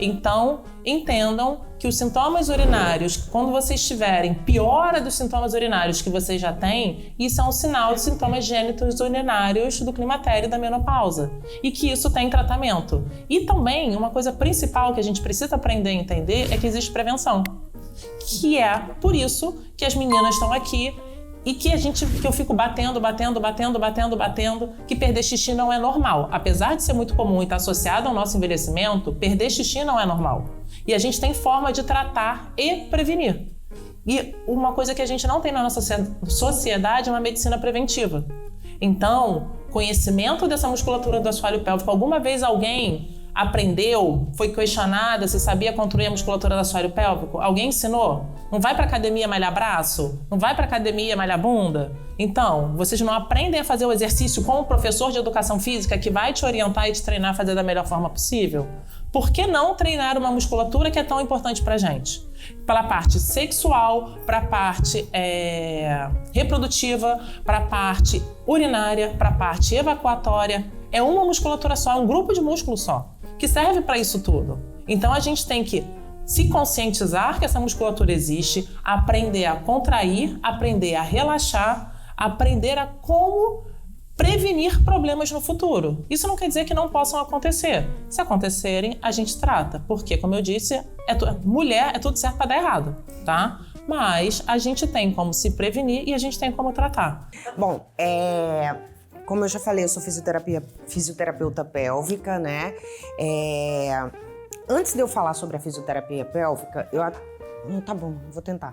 Então, entendam que os sintomas urinários, quando vocês tiverem piora dos sintomas urinários que vocês já têm, isso é um sinal de sintomas gênitos urinários do climatério e da menopausa. E que isso tem tratamento. E também, uma coisa principal que a gente precisa aprender a entender é que existe prevenção. Que é por isso que as meninas estão aqui e que eu fico batendo, que perder xixi não é normal. Apesar de ser muito comum e estar associado ao nosso envelhecimento, perder xixi não é normal. E a gente tem forma de tratar e prevenir. E uma coisa que a gente não tem na nossa sociedade é uma medicina preventiva. Então, conhecimento dessa musculatura do assoalho pélvico, alguma vez alguém aprendeu, foi questionada se sabia construir a musculatura do assoalho pélvico? Alguém ensinou? Não vai pra academia malhar braço? Não vai pra academia malhar bunda? Então, vocês não aprendem a fazer o exercício com o professor de educação física que vai te orientar e te treinar a fazer da melhor forma possível? Por que não treinar uma musculatura que é tão importante pra gente? Pela parte sexual, pra parte reprodutiva, pra parte urinária, pra parte evacuatória. É uma musculatura só, é um grupo de músculos só, que serve para isso tudo. Então a gente tem que se conscientizar que essa musculatura existe, aprender a contrair, aprender a relaxar, aprender a como prevenir problemas no futuro. Isso não quer dizer que não possam acontecer. Se acontecerem, a gente trata, porque, como eu disse, mulher é tudo certo para dar errado, tá? Mas a gente tem como se prevenir e a gente tem como tratar. Bom, como eu já falei, eu sou fisioterapeuta pélvica, né? Antes de eu falar sobre a fisioterapia pélvica, tá bom, vou tentar.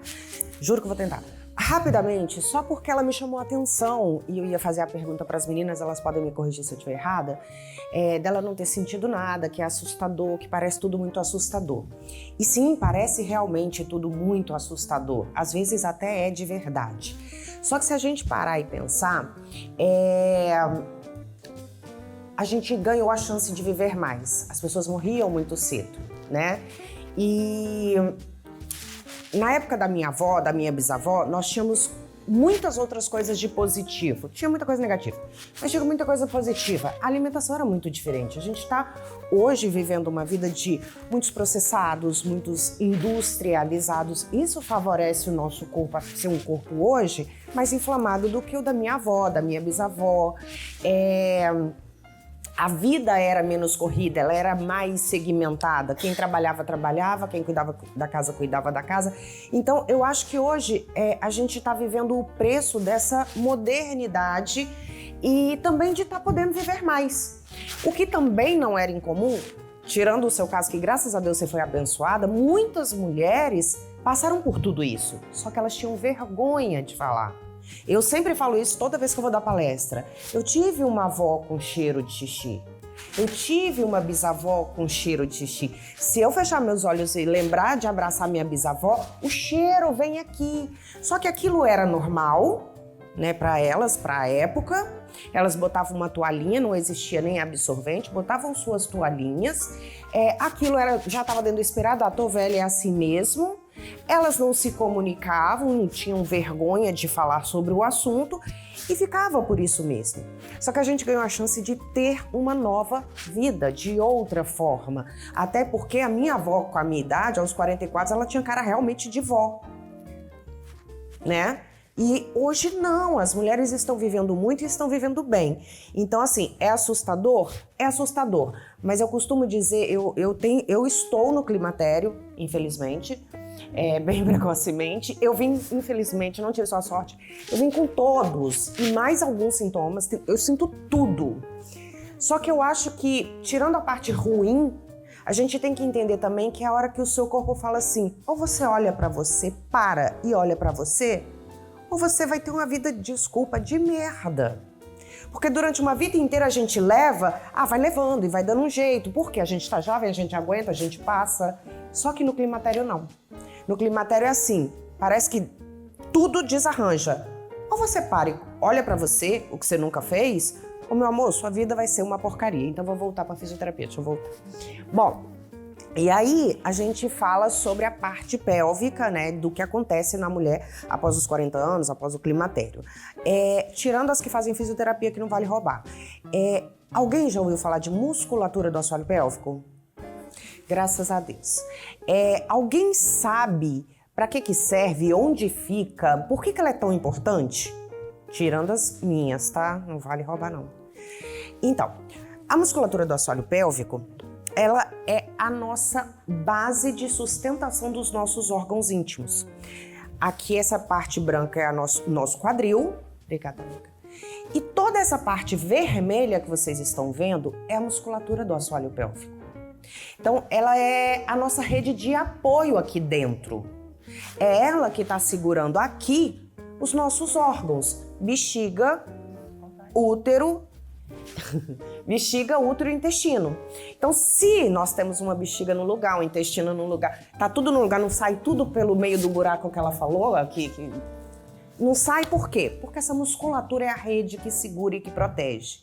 Juro que vou tentar. Rapidamente, só porque ela me chamou a atenção e eu ia fazer a pergunta para as meninas, elas podem me corrigir se eu estiver errada, dela não ter sentido nada, que é assustador, que parece tudo muito assustador. E sim, parece realmente tudo muito assustador. Às vezes até é de verdade. Só que se a gente parar e pensar, a gente ganhou a chance de viver mais. As pessoas morriam muito cedo, né? E na época da minha avó, da minha bisavó, nós tínhamos muitas outras coisas de positivo. Tinha muita coisa negativa, mas tinha muita coisa positiva. A alimentação era muito diferente. A gente está hoje vivendo uma vida de muitos processados, muitos industrializados. Isso favorece o nosso corpo a ser um corpo hoje mais inflamado do que o da minha avó, da minha bisavó. A vida era menos corrida, ela era mais segmentada. Quem trabalhava, trabalhava, quem cuidava da casa, cuidava da casa. Então, eu acho que hoje a gente está vivendo o preço dessa modernidade e também de estar podendo viver mais. O que também não era incomum, tirando o seu caso, que graças a Deus você foi abençoada, muitas mulheres passaram por tudo isso, só que elas tinham vergonha de falar. Eu sempre falo isso toda vez que eu vou dar palestra. Eu tive uma avó com cheiro de xixi. Eu tive uma bisavó com cheiro de xixi. Se eu fechar meus olhos e lembrar de abraçar minha bisavó, o cheiro vem aqui. Só que aquilo era normal, né, para elas, para a época. Elas botavam uma toalhinha, não existia nem absorvente, botavam suas toalhinhas. Aquilo já estava dentro do esperado, a tua velha é assim mesmo. Elas não se comunicavam, não tinham vergonha de falar sobre o assunto e ficava por isso mesmo. Só que a gente ganhou a chance de ter uma nova vida, de outra forma. Até porque a minha avó, com a minha idade, aos 44, ela tinha cara realmente de vó, né? E hoje não, as mulheres estão vivendo muito e estão vivendo bem. Então, assim, é assustador? É assustador. Mas eu costumo dizer, eu estou no climatério, infelizmente, bem precocemente. Eu vim, infelizmente, não tive só sorte, eu vim com todos e mais alguns sintomas, eu sinto tudo. Só que eu acho que, tirando a parte ruim, a gente tem que entender também que é a hora que o seu corpo fala assim, ou você olha pra você, para e olha pra você, ou você vai ter uma vida, desculpa, de merda. Porque durante uma vida inteira a gente vai levando e vai dando um jeito, porque a gente tá jovem, a gente aguenta, a gente passa. Só que no climatério não. No climatério é assim, parece que tudo desarranja. Ou você para e olha pra você, o que você nunca fez, ou meu amor, sua vida vai ser uma porcaria, então vou voltar pra fisioterapia, deixa eu voltar. Bom, e aí a gente fala sobre a parte pélvica, né, do que acontece na mulher após os 40 anos, após o climatério. Tirando as que fazem fisioterapia, que não vale roubar. Alguém já ouviu falar de musculatura do assoalho pélvico? Graças a Deus. Alguém sabe para que serve, onde fica, por que ela é tão importante? Tirando as minhas, tá? Não vale roubar, não. Então, a musculatura do assoalho pélvico, ela é a nossa base de sustentação dos nossos órgãos íntimos. Aqui, essa parte branca é nosso quadril. Obrigada, amiga. E toda essa parte vermelha que vocês estão vendo é a musculatura do assoalho pélvico. Então, ela é a nossa rede de apoio aqui dentro. É ela que está segurando aqui os nossos órgãos. Bexiga, útero, bexiga, útero e intestino. Então, se nós temos uma bexiga no lugar, um intestino no lugar, tá tudo no lugar, não sai tudo pelo meio do buraco que ela falou aqui, não sai por quê? Porque essa musculatura é a rede que segura e que protege.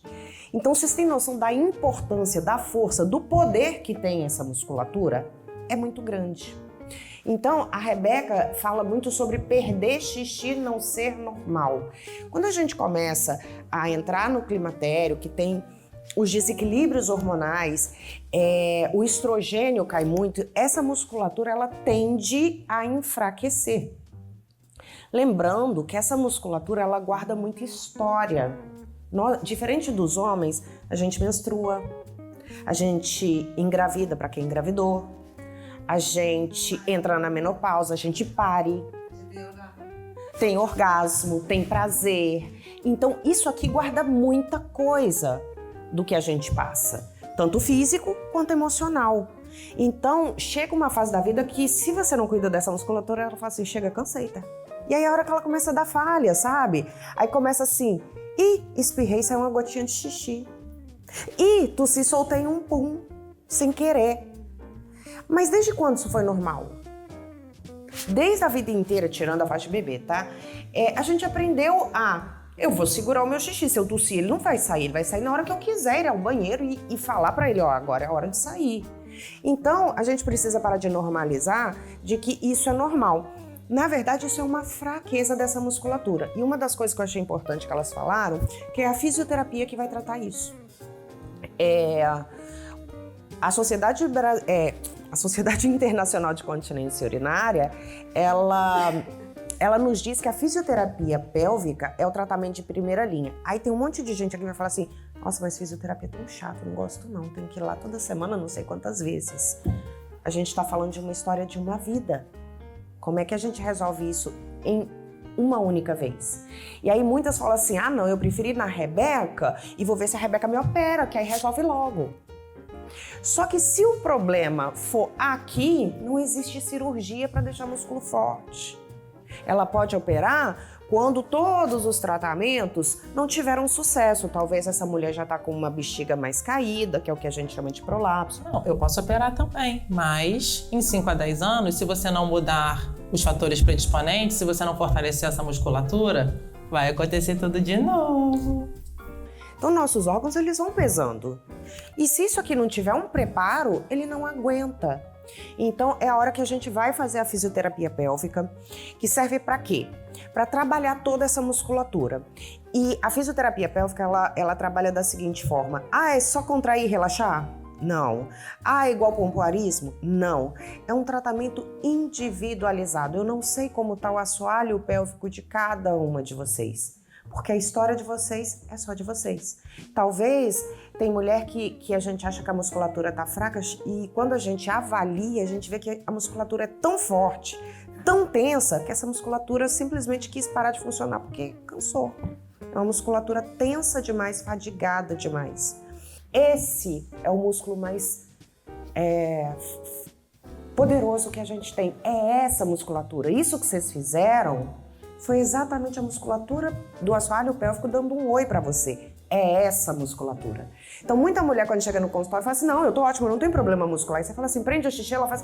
Então, vocês têm noção da importância, da força, do poder que tem essa musculatura? É muito grande. Então, a Rebeca fala muito sobre perder xixi não ser normal. Quando a gente começa a entrar no climatério, que tem os desequilíbrios hormonais, o estrogênio cai muito, essa musculatura ela tende a enfraquecer. Lembrando que essa musculatura ela guarda muita história. Diferente dos homens, a gente menstrua, a gente engravida para quem engravidou, a gente entra na menopausa, a gente pare, tem orgasmo, tem prazer. Então isso aqui guarda muita coisa do que a gente passa, tanto físico quanto emocional. Então chega uma fase da vida que se você não cuida dessa musculatura, ela fala assim, chega, cansei, tá? E aí a hora que ela começa a dar falha, sabe? Aí começa assim, espirrei, saiu uma gotinha de xixi. Tossi, soltei um pum, sem querer. Mas desde quando isso foi normal? Desde a vida inteira, tirando a faixa de bebê, tá? A gente aprendeu eu vou segurar o meu xixi, se eu tossir ele não vai sair, ele vai sair na hora que eu quiser ir ao banheiro e falar pra ele, agora é a hora de sair. Então, a gente precisa parar de normalizar de que isso é normal. Na verdade, isso é uma fraqueza dessa musculatura. E uma das coisas que eu achei importante que elas falaram, que é a fisioterapia que vai tratar isso. A Sociedade Internacional de Continência Urinária, ela nos diz que a fisioterapia pélvica é o tratamento de primeira linha. Aí tem um monte de gente aqui que vai falar assim, nossa, mas fisioterapia é tão chato, não gosto não, tenho que ir lá toda semana, não sei quantas vezes. A gente está falando de uma história de uma vida. Como é que a gente resolve isso em uma única vez? E aí muitas falam assim, não, eu prefiro ir na Rebeca e vou ver se a Rebeca me opera, que aí resolve logo. Só que se o problema for aqui, não existe cirurgia para deixar o músculo forte. Ela pode operar quando todos os tratamentos não tiveram sucesso. Talvez essa mulher já está com uma bexiga mais caída, que é o que a gente chama de prolapso. Não, eu posso operar também, mas em 5 a 10 anos, se você não mudar os fatores predisponentes, se você não fortalecer essa musculatura, vai acontecer tudo de novo. Então, nossos órgãos, eles vão pesando. E se isso aqui não tiver um preparo, ele não aguenta. Então, é a hora que a gente vai fazer a fisioterapia pélvica, que serve para quê? Para trabalhar toda essa musculatura. E a fisioterapia pélvica, ela trabalha da seguinte forma. É só contrair e relaxar? Não. É igual pompoarismo? Não. É um tratamento individualizado. Eu não sei como está o assoalho pélvico de cada uma de vocês. Porque a história de vocês é só de vocês. Talvez tem mulher que a gente acha que a musculatura está fraca e quando a gente avalia, a gente vê que a musculatura é tão forte, tão tensa, que essa musculatura simplesmente quis parar de funcionar porque cansou. É uma musculatura tensa demais, fadigada demais. Esse é o músculo mais poderoso que a gente tem. É essa musculatura. Isso que vocês fizeram foi exatamente a musculatura do assoalho pélvico dando um oi pra você. É essa musculatura. Então, muita mulher, quando chega no consultório, fala assim, não, eu tô ótima, não tem problema muscular. E você fala assim, prende a xixi, ela faz...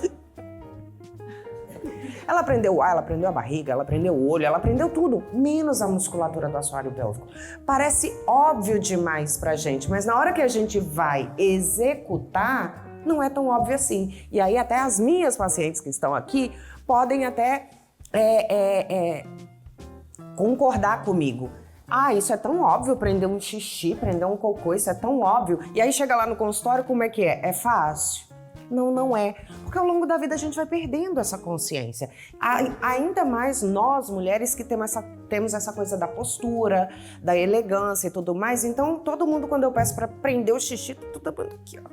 Ela aprendeu o ar, ela aprendeu a barriga, ela aprendeu o olho, ela aprendeu tudo, menos a musculatura do assoalho pélvico. Parece óbvio demais pra gente, mas na hora que a gente vai executar, não é tão óbvio assim. E aí, até as minhas pacientes que estão aqui podem até... concordar comigo. Isso é tão óbvio, prender um xixi, prender um cocô, isso é tão óbvio. E aí chega lá no consultório, como é que é? É fácil? não é. Porque ao longo da vida a gente vai perdendo essa consciência. Ainda mais nós, mulheres, que temos essa coisa da postura, da elegância e tudo mais. Então, todo mundo, quando eu peço para prender o xixi, tudo aqui, ó.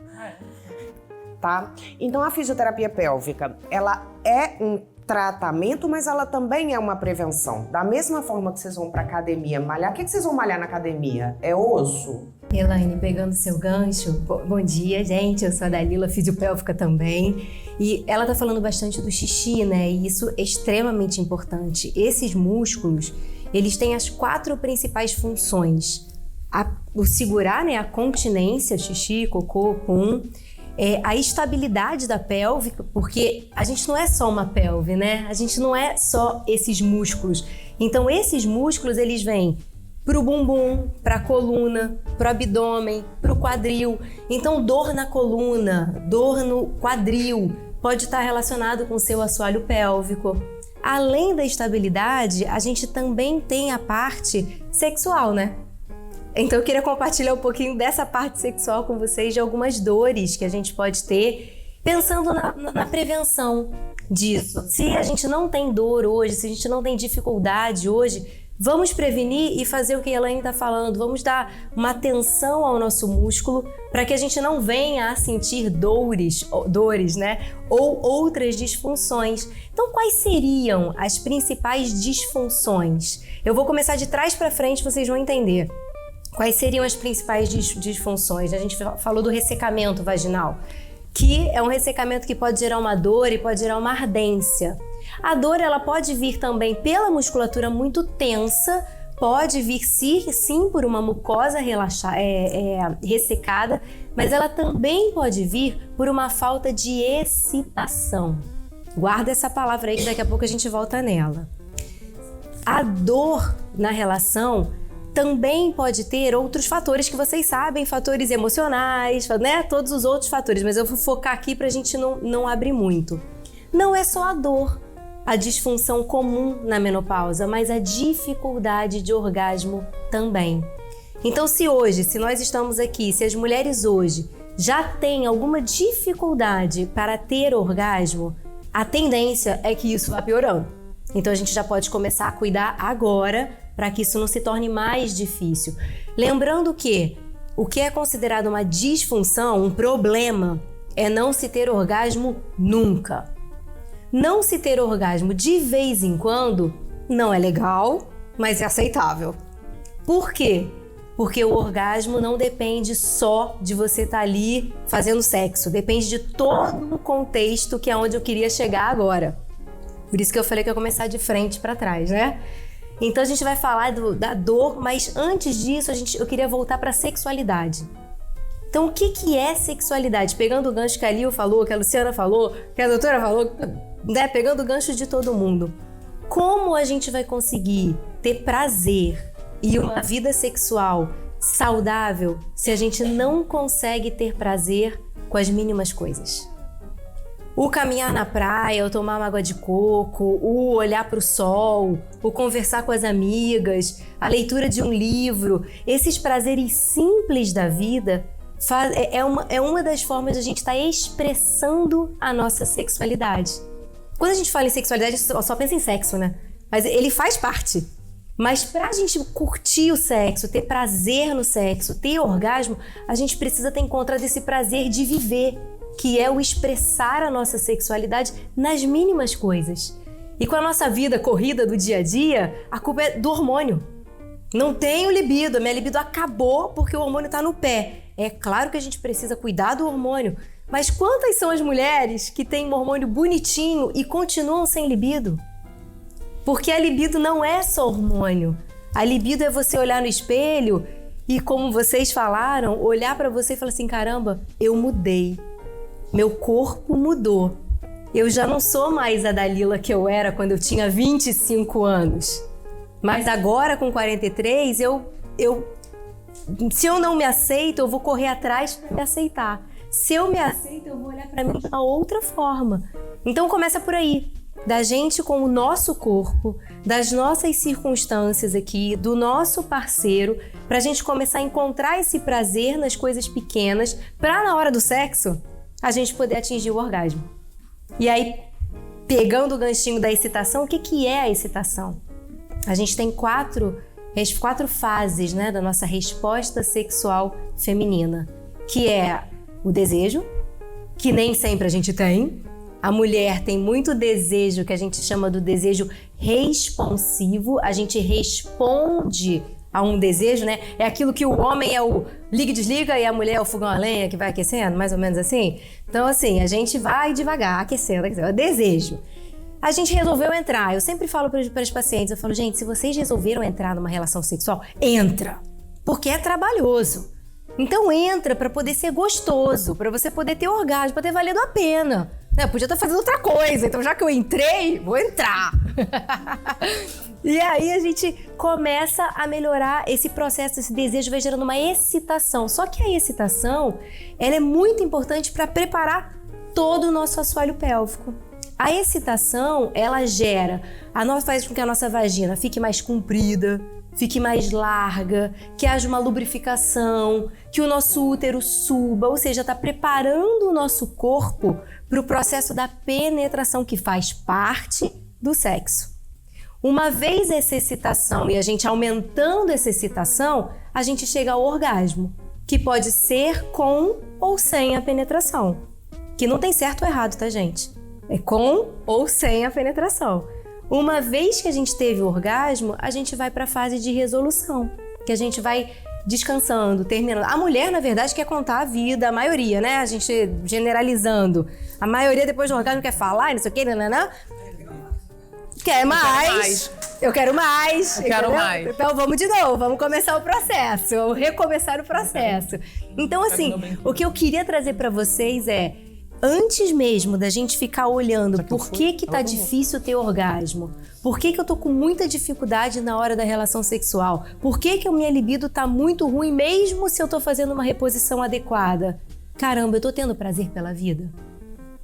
Tá? Então, a fisioterapia pélvica, ela é um tratamento, mas ela também é uma prevenção. Da mesma forma que vocês vão para academia malhar, o que vocês vão malhar na academia? É osso? Elaine, pegando seu gancho, bom dia, gente, eu sou a Dalila, fisiopélvica também, e ela tá falando bastante do xixi, né, e isso é extremamente importante. Esses músculos, eles têm as 4 principais funções: o segurar, né, a continência, xixi, cocô, pum, a estabilidade da pelve, porque a gente não é só uma pelve, né, a gente não é só esses músculos. Então esses músculos, eles vêm pro bumbum, pra coluna, pro abdômen, pro quadril. Então, dor na coluna, dor no quadril, pode estar relacionado com o seu assoalho pélvico. Além da estabilidade, a gente também tem a parte sexual, né? Então, eu queria compartilhar um pouquinho dessa parte sexual com vocês, de algumas dores que a gente pode ter, pensando na prevenção disso. Se a gente não tem dor hoje, se a gente não tem dificuldade hoje, vamos prevenir e fazer o que a Elaine está falando. Vamos dar uma atenção ao nosso músculo para que a gente não venha a sentir dores, né? Ou outras disfunções. Então, quais seriam as principais disfunções? Eu vou começar de trás para frente, vocês vão entender. Quais seriam as principais disfunções? A gente falou do ressecamento vaginal, que é um ressecamento que pode gerar uma dor e pode gerar uma ardência. A dor, ela pode vir também pela musculatura muito tensa, pode vir sim por uma mucosa ressecada, mas ela também pode vir por uma falta de excitação. Guarda essa palavra aí que daqui a pouco a gente volta nela. A dor na relação também pode ter outros fatores que vocês sabem, fatores emocionais, né? Todos os outros fatores, mas eu vou focar aqui pra gente não abrir muito. Não é só a dor, a disfunção comum na menopausa, mas a dificuldade de orgasmo também. Então, se nós estamos aqui, se as mulheres hoje já têm alguma dificuldade para ter orgasmo, a tendência é que isso vá piorando. Então, a gente já pode começar a cuidar agora para que isso não se torne mais difícil. Lembrando que o que é considerado uma disfunção, um problema, é não se ter orgasmo nunca. Não se ter orgasmo de vez em quando não é legal, mas é aceitável. Por quê? Porque o orgasmo não depende só de você estar ali fazendo sexo, depende de todo o contexto, que é onde eu queria chegar agora. Por isso que eu falei que eu ia começar de frente para trás, né? Então a gente vai falar da dor, mas antes disso eu queria voltar para a sexualidade. Então o que é sexualidade? Pegando o gancho que a Lil falou, que a Luciana falou, que a doutora falou, né? Pegando o gancho de todo mundo. Como a gente vai conseguir ter prazer e uma vida sexual saudável se a gente não consegue ter prazer com as mínimas coisas? O caminhar na praia, o tomar uma água de coco, o olhar para o sol, o conversar com as amigas, a leitura de um livro, esses prazeres simples da vida é uma das formas de a gente estar expressando a nossa sexualidade. Quando a gente fala em sexualidade, só pensa em sexo, né? Mas ele faz parte. Mas pra gente curtir o sexo, ter prazer no sexo, ter orgasmo, a gente precisa ter encontrado esse prazer de viver, que é o expressar a nossa sexualidade nas mínimas coisas. E com a nossa vida corrida do dia a dia, a culpa é do hormônio. Não tenho libido, a minha libido acabou porque o hormônio tá no pé. É claro que a gente precisa cuidar do hormônio, mas quantas são as mulheres que têm um hormônio bonitinho e continuam sem libido? Porque a libido não é só hormônio. A libido é você olhar no espelho e, como vocês falaram, olhar pra você e falar assim, caramba, eu mudei. Meu corpo mudou. Eu já não sou mais a Dalila que eu era quando eu tinha 25 anos. Mas agora, com 43, se eu não me aceito, eu vou correr atrás para me aceitar. Se eu me aceito, eu vou olhar para mim de uma outra forma. Então começa por aí. Da gente com o nosso corpo, das nossas circunstâncias aqui, do nosso parceiro, pra gente começar a encontrar esse prazer nas coisas pequenas, pra na hora do sexo a gente poder atingir o orgasmo. E aí, pegando o ganchinho da excitação, o que é a excitação? A gente tem quatro fases, né, da nossa resposta sexual feminina, que é o desejo, que nem sempre a gente tem. A mulher tem muito desejo, que a gente chama do desejo responsivo. A gente responde a um desejo, né? É aquilo que o homem é o liga e desliga e a mulher é o fogão a lenha que vai aquecendo, mais ou menos assim. Então, assim, a gente vai devagar, aquecendo. É desejo. A gente resolveu entrar. Eu sempre falo para os pacientes, eu falo, gente, se vocês resolveram entrar numa relação sexual, entra. Porque é trabalhoso. Então entra para poder ser gostoso, para você poder ter orgasmo, para ter valido a pena. Eu podia estar fazendo outra coisa, então já que eu entrei, vou entrar. E aí a gente começa a melhorar esse processo, esse desejo vai gerando uma excitação. Só que a excitação, ela é muito importante para preparar todo o nosso assoalho pélvico. A excitação, ela faz com que a nossa vagina fique mais comprida, fique mais larga, que haja uma lubrificação, que o nosso útero suba, ou seja, está preparando o nosso corpo para o processo da penetração, que faz parte do sexo. Uma vez essa excitação e a gente aumentando essa excitação, a gente chega ao orgasmo, que pode ser com ou sem a penetração. Que não tem certo ou errado, tá, gente? É com ou sem a penetração. Uma vez que a gente teve o orgasmo, a gente vai para a fase de resolução, que a gente vai descansando, terminando. A mulher, na verdade, quer contar a vida, a maioria, né? A gente generalizando. A maioria, depois do orgasmo, quer falar, não sei o quê, nananã. Quer mais. Eu quero mais. Eu quero mais. Então vamos de novo, vamos começar o processo, vamos recomeçar o processo. Então, assim, o que eu queria trazer para vocês é, antes mesmo da gente ficar olhando por que tá difícil ter orgasmo, por que eu tô com muita dificuldade na hora da relação sexual, por que a minha libido tá muito ruim mesmo se eu tô fazendo uma reposição adequada. Caramba, eu tô tendo prazer pela vida?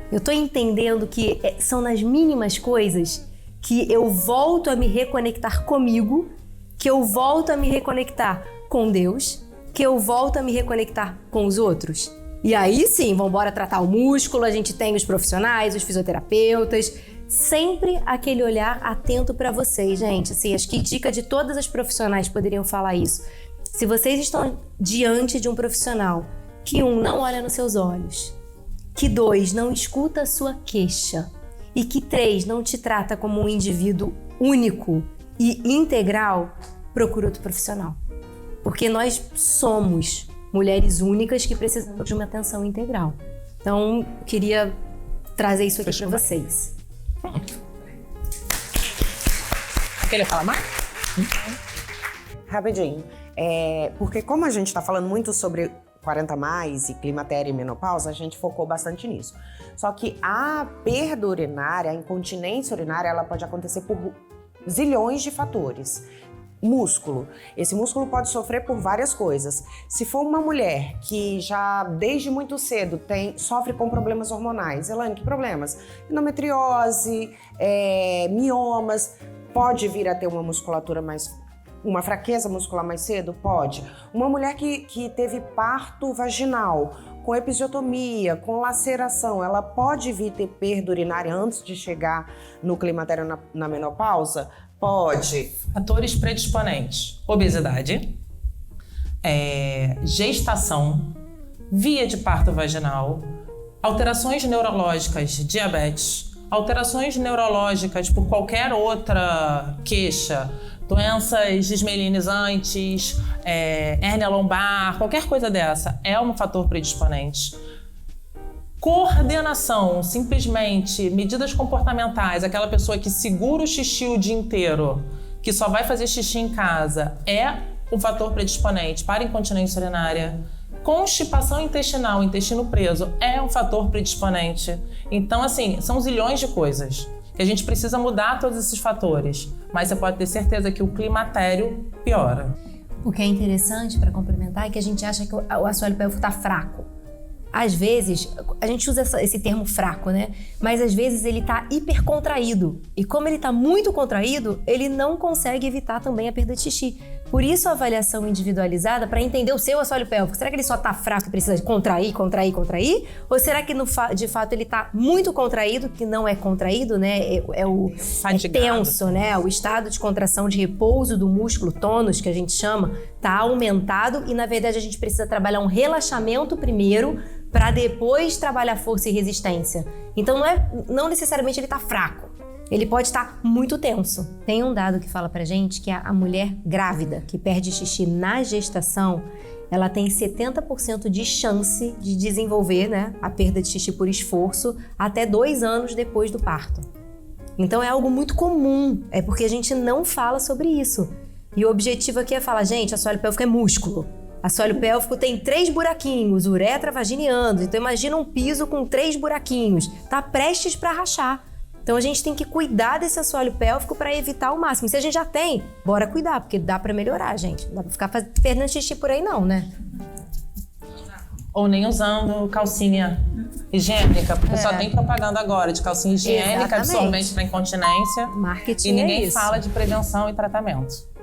Eu tô entendendo que são nas mínimas coisas que eu volto a me reconectar comigo, que eu volto a me reconectar com Deus, que eu volto a me reconectar com os outros. E aí sim, vamos embora tratar o músculo, a gente tem os profissionais, os fisioterapeutas, sempre aquele olhar atento para vocês, gente. Assim, acho que dica de todas as profissionais poderiam falar isso. Se vocês estão diante de um profissional que, 1, não olha nos seus olhos, que 2, não escuta a sua queixa e que 3, não te trata como um indivíduo único e integral, procura outro profissional. Porque nós somos mulheres únicas que precisam de uma atenção integral. Então, eu queria trazer isso aqui para vocês. Pronto. Quer falar mais? Rapidinho. Porque como a gente está falando muito sobre 40+, e climatério e menopausa, a gente focou bastante nisso. Só que a perda urinária, a incontinência urinária, ela pode acontecer por zilhões de fatores. Músculo. Esse músculo pode sofrer por várias coisas. Se for uma mulher que já desde muito cedo sofre com problemas hormonais, Elaine, que problemas? Endometriose, miomas, pode vir a ter uma fraqueza muscular mais cedo? Pode. Uma mulher que teve parto vaginal, com episiotomia, com laceração, ela pode vir ter perda urinária antes de chegar no climatério na menopausa? Pode. Fatores predisponentes: obesidade, gestação, via de parto vaginal, alterações neurológicas, diabetes, alterações neurológicas por qualquer outra queixa, doenças desmielinizantes, hérnia lombar, qualquer coisa dessa é um fator predisponente. Coordenação, simplesmente medidas comportamentais, aquela pessoa que segura o xixi o dia inteiro, que só vai fazer xixi em casa, é um fator predisponente para incontinência urinária. Constipação intestinal, intestino preso, é um fator predisponente. Então, assim, são zilhões de coisas que a gente precisa mudar todos esses fatores, mas você pode ter certeza que o climatério piora. O que é interessante, para complementar, é que a gente acha que o assoalho pélvico está fraco. Às vezes, a gente usa esse termo fraco, né? Mas às vezes ele está hipercontraído. E como ele está muito contraído, ele não consegue evitar também a perda de xixi. Por isso a avaliação individualizada para entender o seu assoalho pélvico. Será que ele só tá fraco e precisa de contrair? Ou será que de fato ele tá muito contraído, que não é contraído, né? É tenso, né? O estado de contração de repouso do músculo tônus, que a gente chama, tá aumentado e na verdade a gente precisa trabalhar um relaxamento primeiro para depois trabalhar força e resistência. Então não necessariamente ele tá fraco. Ele pode estar muito tenso. Tem um dado que fala pra gente que a mulher grávida que perde xixi na gestação, ela tem 70% de chance de desenvolver, né, a perda de xixi por esforço até 2 anos depois do parto. Então é algo muito comum, é porque a gente não fala sobre isso. E o objetivo aqui é falar, gente, assoalho pélvico é músculo. Assoalho pélvico tem 3 buraquinhos, uretra, vagina e ânus. Então imagina um piso com 3 buraquinhos, tá prestes para rachar. Então a gente tem que cuidar desse assoalho pélvico para evitar o máximo. Se a gente já tem, bora cuidar, porque dá para melhorar, gente. Não dá para ficar perdendo xixi por aí não, né? Ou nem usando calcinha higiênica, porque só tem propaganda agora de calcinha higiênica, absorvente para incontinência. Marketing e ninguém é isso. fala de prevenção e tratamento.